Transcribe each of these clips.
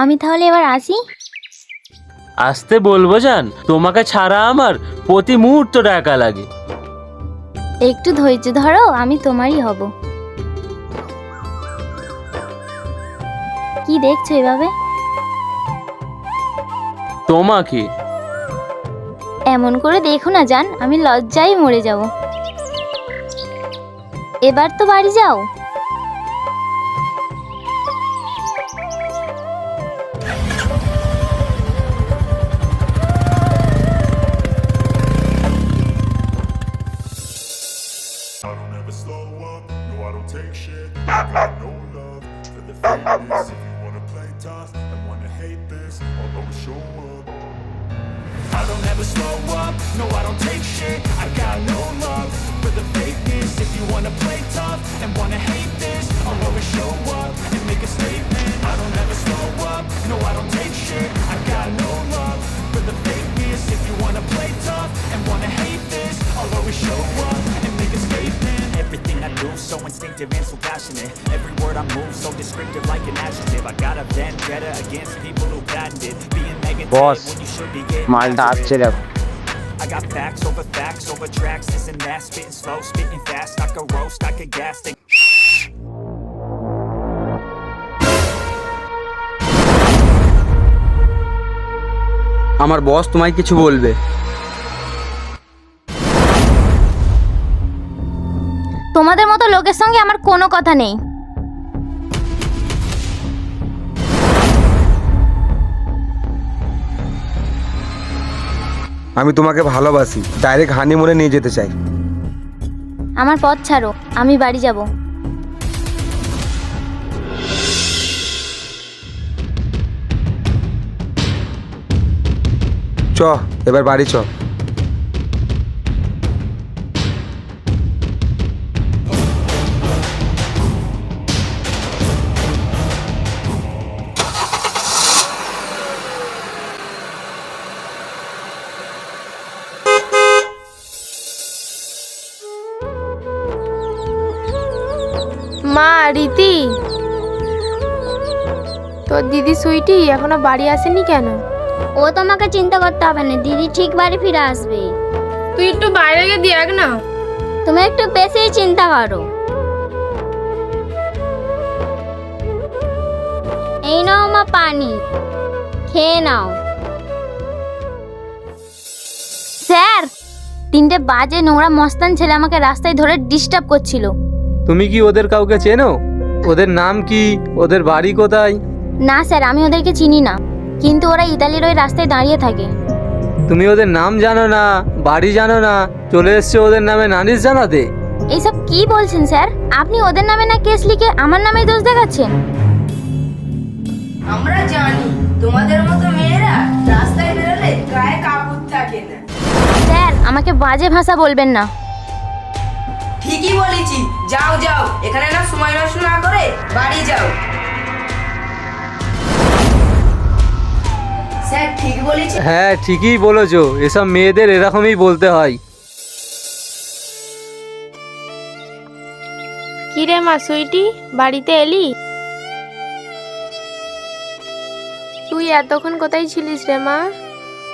আমি তাহলে এবার আসি। আসতে বলবো জান, তোমাকে ছাড়া আমার প্রতি মুহূর্তটা একা লাগে। একটু ধৈর্য ধরো, আমি তোমারই হব। কি দেখছো এভাবে? তোমাকে। এমন করে দেখো না জান, আমি লজ্জায় মরে যাব। এবার তো বাড়ি যাও। I don't ever slow up, no I don't take shit. I got no love for the fakeness. If you wanna play tough and wanna hate this, I'll always show up. I don't ever slow up, no I don't take shit. I got no love for the fakeness. If you wanna play tough and wanna hate this, I'll always show up and make a statement. I don't ever slow up, no I don't take shit. I got no love for the fakeness. If you wanna play tough and wanna hate this, I'll always show up and make a statement. Everything I do so instinctive and so passionate. Every word I move so descriptive like an adjective. I got a vendetta against people who patented being negative Boss, when you should be getting মালটা after আসছে it. দেখো। I got facts over tracks, this and that, spitting slow, spitting fast. I could roast, I could gas. আমার বস তোমায় কিছু বলবে। তোমাদের মতো লোকের সঙ্গে আমার কোনো কথা নেই। আমি তোমাকে ভালোবাসি, ডাইরেক্ট হানিমুনে নিয়ে যেতে চাই। আমার পথ ছাড়ো, আমি বাড়ি যাব। চ এবার বাড়ি চ। মা, রীতি, তোর দিদি সুইটি এখনো বাড়ি আসেনি কেন? ও তোমাকে চিন্তা করতে হবে না, দিদি ঠিক বাড়ি ফিরে আসবে। তুই একটু বাইরে গিয়ে দেখ না। তুমি একটু বেশিই চিন্তা করো। এই নাও মা পানি, খেয়ে নাও। স্যার, 3টে বাজে নোংরা মস্তান ছেলে আমাকে রাস্তায় ধরে ডিস্টার্ব করছিল। তুমি কি ওদের কাউকে চেনো? ওদের নাম কি? ওদের বাড়ি কোথায়? না স্যার, আমি ওদেরকে চিনি না, কিন্তু ওরা ইতালির ওই রাস্তায় দাঁড়িয়ে থাকে। তুমি ওদের নাম জানো না, বাড়ি জানো না, চলে এসছো ওদের নামে নালিশ জানাতে? এইসব কি বলছেন স্যার? আপনি ওদের নামে না কেস লিখে আমার নামেই দোষ দেখাচ্ছেন। আমরা জানি তোমাদের মতো মেয়েরা রাস্তায় বেরোলে গায়ে কাপড় থাকে না। স্যার, আমাকে বাজে ভাষা বলবেন না। ঠিকই বলেছি, যাও যাও, এখানে না সময় নষ্ট না করে বাড়ি যাও। স্যার ঠিক বলেছি। হ্যাঁ, ঠিকই বলেছো, এসব মেয়েদের এরকমই বলতে হয়। কি রে মা সুইটি, বাড়িতে এলি? তুই এতক্ষণ কোথায় ছিলিস রে মা?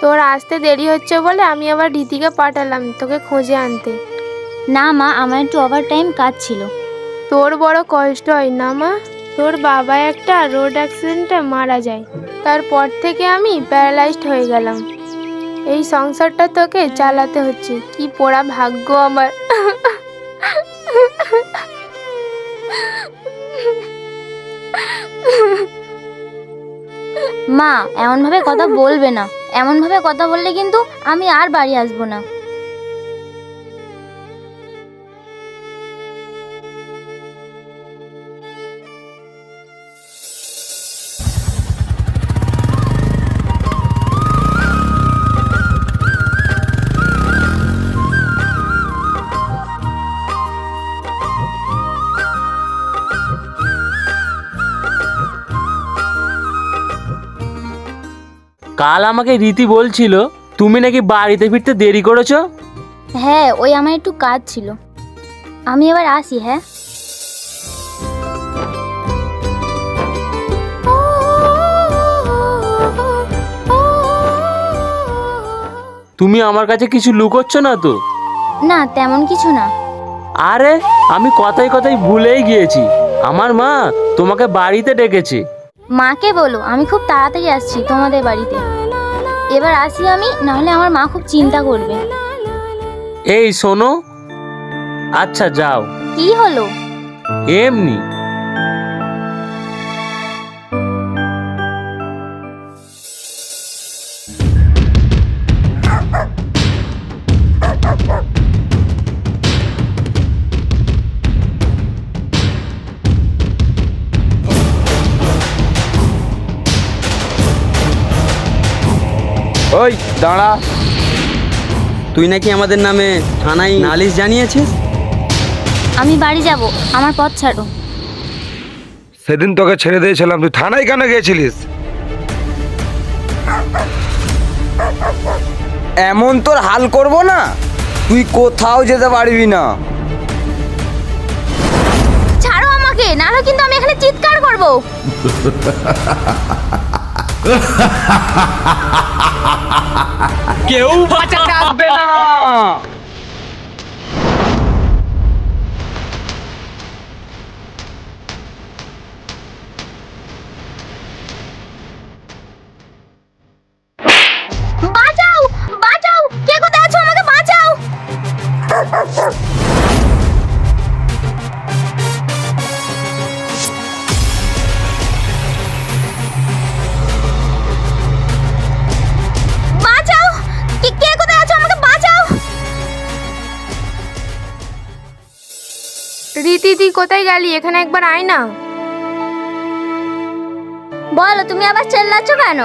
তোর আসতে দেরি হচ্ছে বলে আমি আবার রীতিকে পাঠালাম তোকে খোঁজে আনতে। না মা, আমার একটু ওভার টাইম কাজ ছিল। তোর বড় কষ্ট হয় না মা? তোর বাবা একটা রোড অ্যাক্সিডেন্টে মারা যায়, তারপর থেকে আমি প্যারালাইজড হয়ে গেলাম। এই সংসারটা তোকে চালাতে হচ্ছে, কি পোড়া ভাগ্য আমার। মা, এমনভাবে কথা বলবে না। এমনভাবে কথা বললে কিন্তু আমি আর বাড়ি আসবো না। কাল আমাকে রীতি বলছিল তুমি নাকি বাড়িতে ফিরতে দেরি করেছো। হ্যাঁ, ওই আমার একটু কাজ ছিল। আমি এবার আসি। হ্যাঁ। তুমি আমার কাছে কিছু লুকোচ্ছ না তো? না তেমন কিছু না। আরে আমি কথায় কথায় ভুলেই গিয়েছি, আমার মা তোমাকে বাড়িতে ডেকেছে। মাকে বলো আমি খুব তাড়াতাড়ি আসছি তোমাদের বাড়িতে। এবার আসি আমি, নাহলে আমার মা খুব চিন্তা করবে। এই শোনো। আচ্ছা যাও। কি হলো? এমনি। ওই দাঁড়া, তুই নাকি আমাদের নামে থানায় নালিশ জানিয়েছিস? আমি বাড়ি যাব, আমার পথ ছাড়ো। সেদিন তোকে ছেড়ে দিয়েছিলাম, তুই থানায় কেন গিয়েছিলিস? এমন তোর হাল করব না, তুই কোথাও যেতে পারবি না। ছাড়ো আমাকে, নাহলে কিন্তু আমি এখানে চিৎকার করব। কেউ বাঁচাতে আসবে না। বাঁচাও, বাঁচাও, কে কোথায় আছো? আমাকে বাঁচাও। বাঁচাও, কে কোথায় আছো? আমাকে বাঁচাও। রীতি তুই কোথায় গেলি? এখানে একবার আয় না। বলো, তুমি আবার চেল্লাচ্ছ কেন?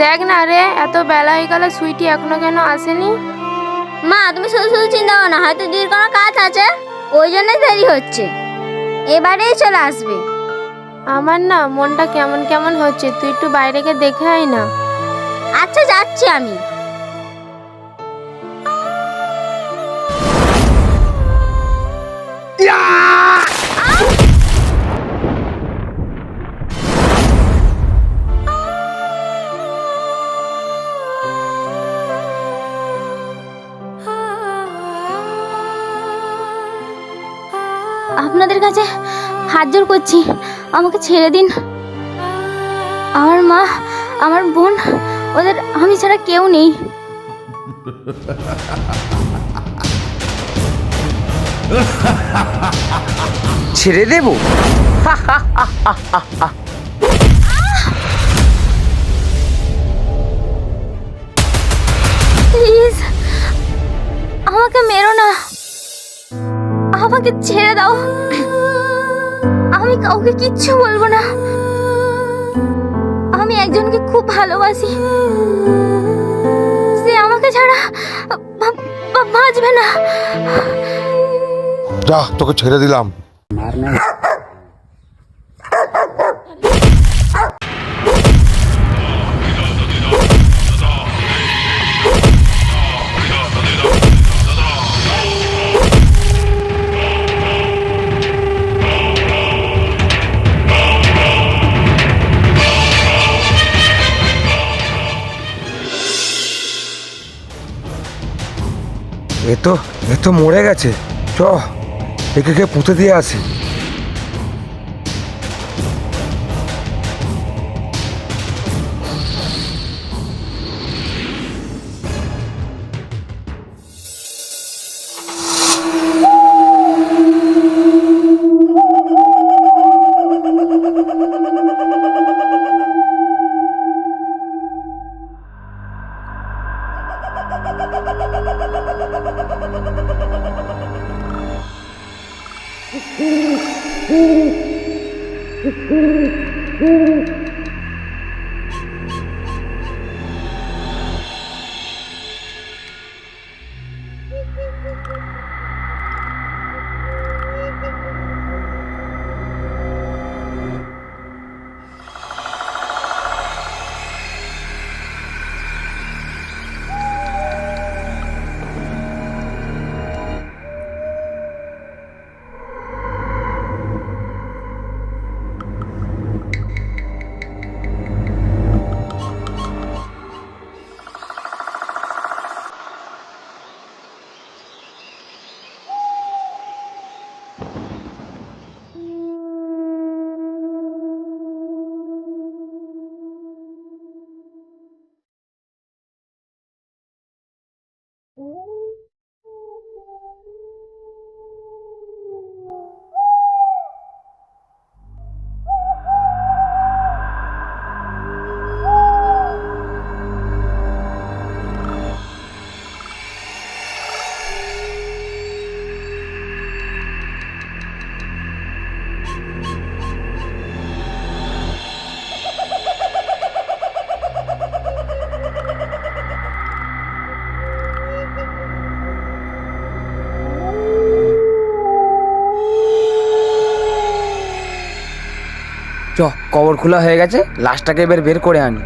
দেখ না রে, এত বেলা হয়ে গেল, সুইটি এখনো কেন আসেনি? মা তুমি শুধু শুধু চিন্তা করো না, হয়তো দিদির কোনো কাজ আছে, ওই জন্যই দেরি হচ্ছে। এবারেই চলে আসবে। আমার না মনটা কেমন কেমন হচ্ছে, তুই একটু বাইরে গিয়ে দেখে আয় না। আচ্ছা যাচ্ছি আমি। আপনাদের কাছে হাত জোর করছি, আমাকে ছেড়ে দিন। আমার মা, আমার বোন, ওদের আমি ছাড়া কেউ নেই। ছেড়ে দেব? প্লিজ আমাকে মেরো না, আমাকে ছেড়ে দাও। আমি কাউকে কিচ্ছু বলবো না। আমি একজনকে খুব ভালোবাসি, সে আমাকে ছাড়া বাঁচবে না। যা, তোকে ছেড়ে দিলাম। এ তো মরে গেছে। চ, একে পুঁতে দিয়ে আসি। কবর খোলা হয়ে গেছে, লাশটাকে এবার বের করে আনি।